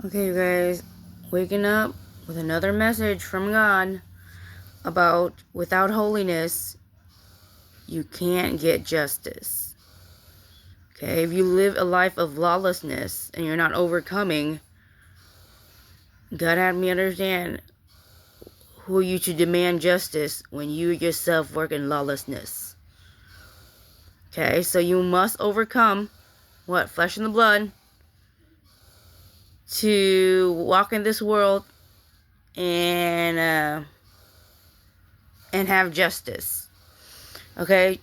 Okay, you guys, waking up with another message from God about without holiness, you can't get justice. Okay, if you live a life of lawlessness and you're not overcoming, God had me understand who are you to demand justice when you yourself work in lawlessness. Okay, so you must overcome what? Flesh and the blood to walk in this world and have justice. Okay,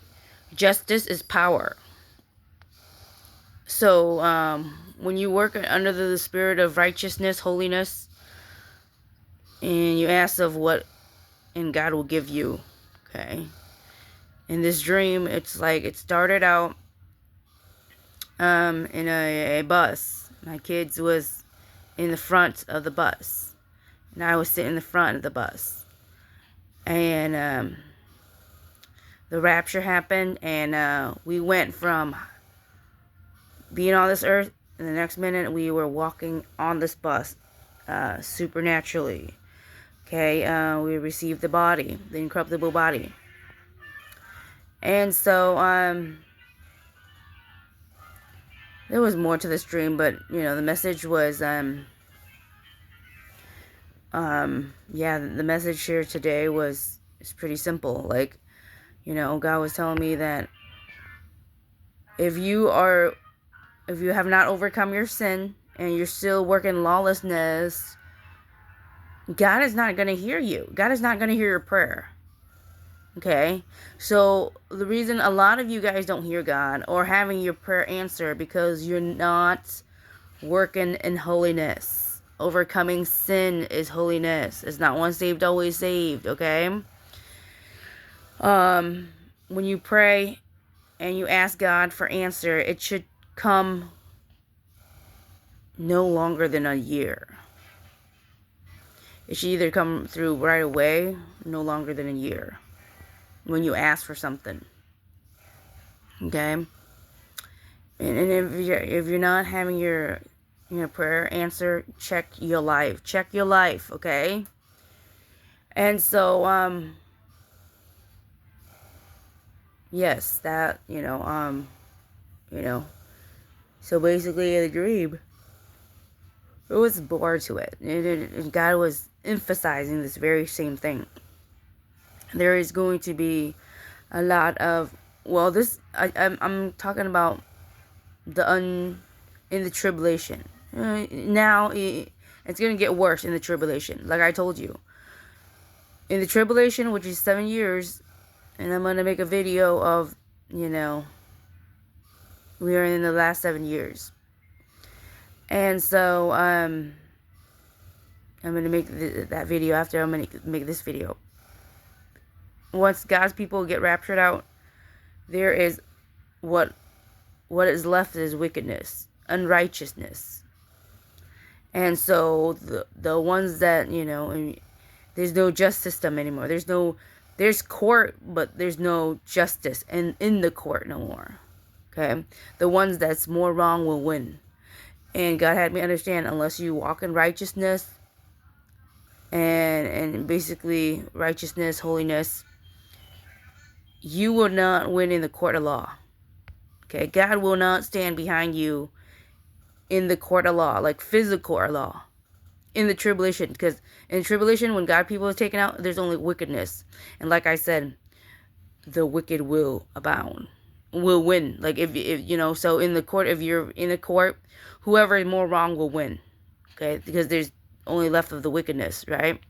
justice is power. So when you work under the spirit of righteousness, holiness, and you ask of what, and God will give you. Okay. In this dream, it's like it started out in a bus. My kids was in the front of the bus, and I was sitting in the front of the bus. And the rapture happened, and we went from being on this earth, and the next minute we were walking on this bus supernaturally. Okay, we received the body, the incorruptible body. And so there was more to this dream, but the message was the message here today is pretty simple. Like, God was telling me that if you have not overcome your sin and you're still working lawlessness, God is not going to hear you. God is not going to hear your prayer. Okay? So the reason a lot of you guys don't hear God or having your prayer answered because you're not working in holiness. Overcoming sin is holiness. It's not once saved, always saved. Okay? When you pray and you ask God for answer, it should come no longer than a year. It should either come through right away, no longer than a year, when you ask for something. Okay? And if you're not having your prayer answer, check your life. Check your life, okay? And so yes, that so basically the dream, there was more to it. And God was emphasizing this very same thing. There is going to be a lot of, I'm talking about in the tribulation. Now it's going to get worse in the tribulation, like I told you. In the tribulation, which is 7 years, and I'm going to make a video of, we are in the last 7 years. And so I'm going to make that video after I'm going to make this video. Once God's people get raptured out, there is what is left is wickedness, unrighteousness. And so the ones that, there's no justice system anymore. There's court, but there's no justice in the court no more. Okay? The ones that's more wrong will win. And God had me understand, unless you walk in righteousness and basically righteousness, holiness, you will not win in the court of law. Okay? God will not stand behind you in the court of law, like physical court of law, in the tribulation. Because in tribulation, when God people are taken out, there's only wickedness. And like I said, the wicked will abound, will win. Like if so in the court, if you're in the court, whoever is more wrong will win. Okay? Because there's only left of the wickedness, right?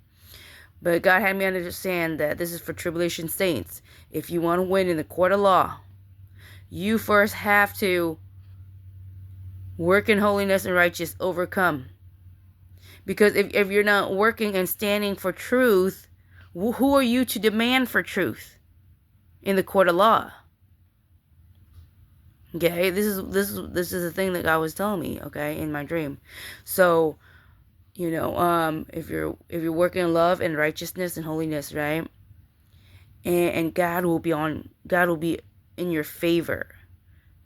But God had me understand that this is for tribulation saints. If you want to win in the court of law, you first have to work in holiness and righteousness, overcome. Because if you're not working and standing for truth, who are you to demand for truth in the court of law? Okay, this is the thing that God was telling me, okay, in my dream. So, if you're working in love and righteousness and holiness, right? And God will be in your favor.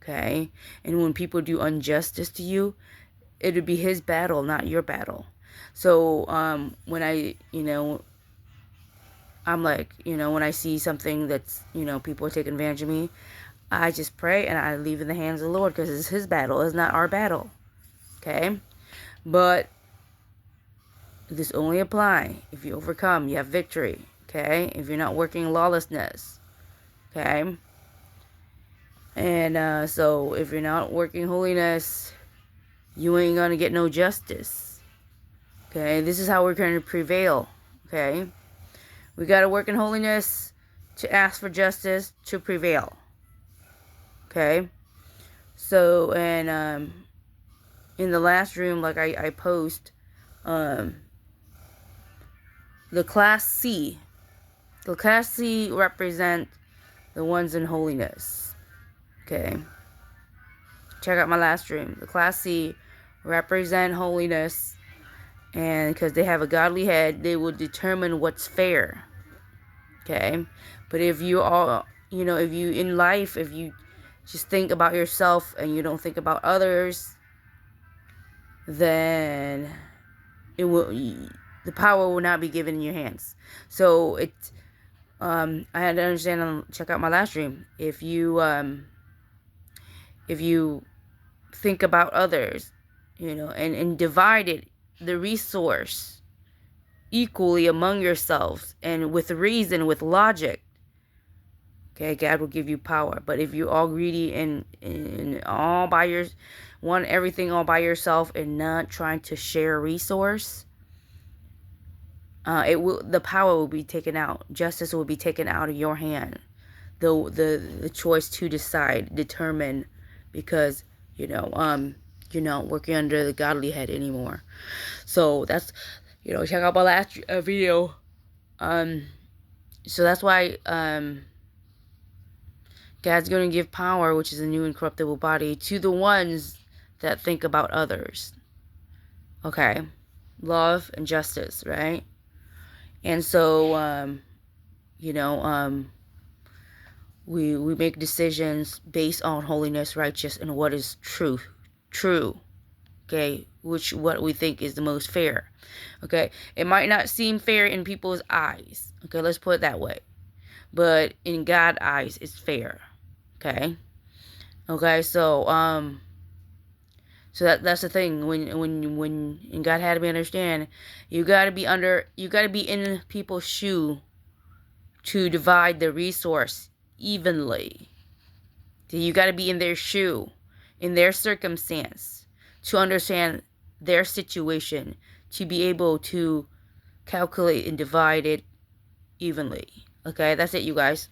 Okay? And when people do injustice to you, it would be his battle, not your battle. So when I, I'm like, when I see something that's, people are taking advantage of me, I just pray and I leave in the hands of the Lord, because it's his battle. It's not our battle. Okay? But this only apply if you overcome, you have victory. Okay? If you're not working lawlessness. Okay? And so if you're not working holiness, you ain't gonna get no justice. Okay? This is how we're gonna prevail. Okay? We gotta work in holiness to ask for justice to prevail. Okay? So, and in the last room, like I post, the class C. The class C represent the ones in holiness. Okay? Check out my last room. The class C represent holiness, and because they have a godly head, they will determine what's fair. Okay? But if you all, if you in life, if you just think about yourself and you don't think about others, then the power will not be given in your hands. So I had to understand and check out my last stream. If you think about others, and divide the resource equally among yourselves, and with reason, with logic, okay, God will give you power. But if you're all greedy and all by want everything all by yourself and not trying to share a resource, the power will be taken out. Justice will be taken out of your hand. The choice to determine, because you're not working under the godly head anymore. So that's, check out my last video. So that's why God's going to give power, which is a new incorruptible body, to the ones that think about others. Okay? Love and justice, right? And so, we make decisions based on holiness, righteous, and what is true. Okay? What we think is the most fair. Okay? It might not seem fair in people's eyes. Okay? Let's put it that way. But in God's eyes, it's fair. Okay? Okay, so that's the thing. When God had me understand, you gotta be in people's shoe to divide the resource evenly. You gotta be in their shoe, in their circumstance, to understand their situation, to be able to calculate and divide it evenly. Okay, that's it, you guys.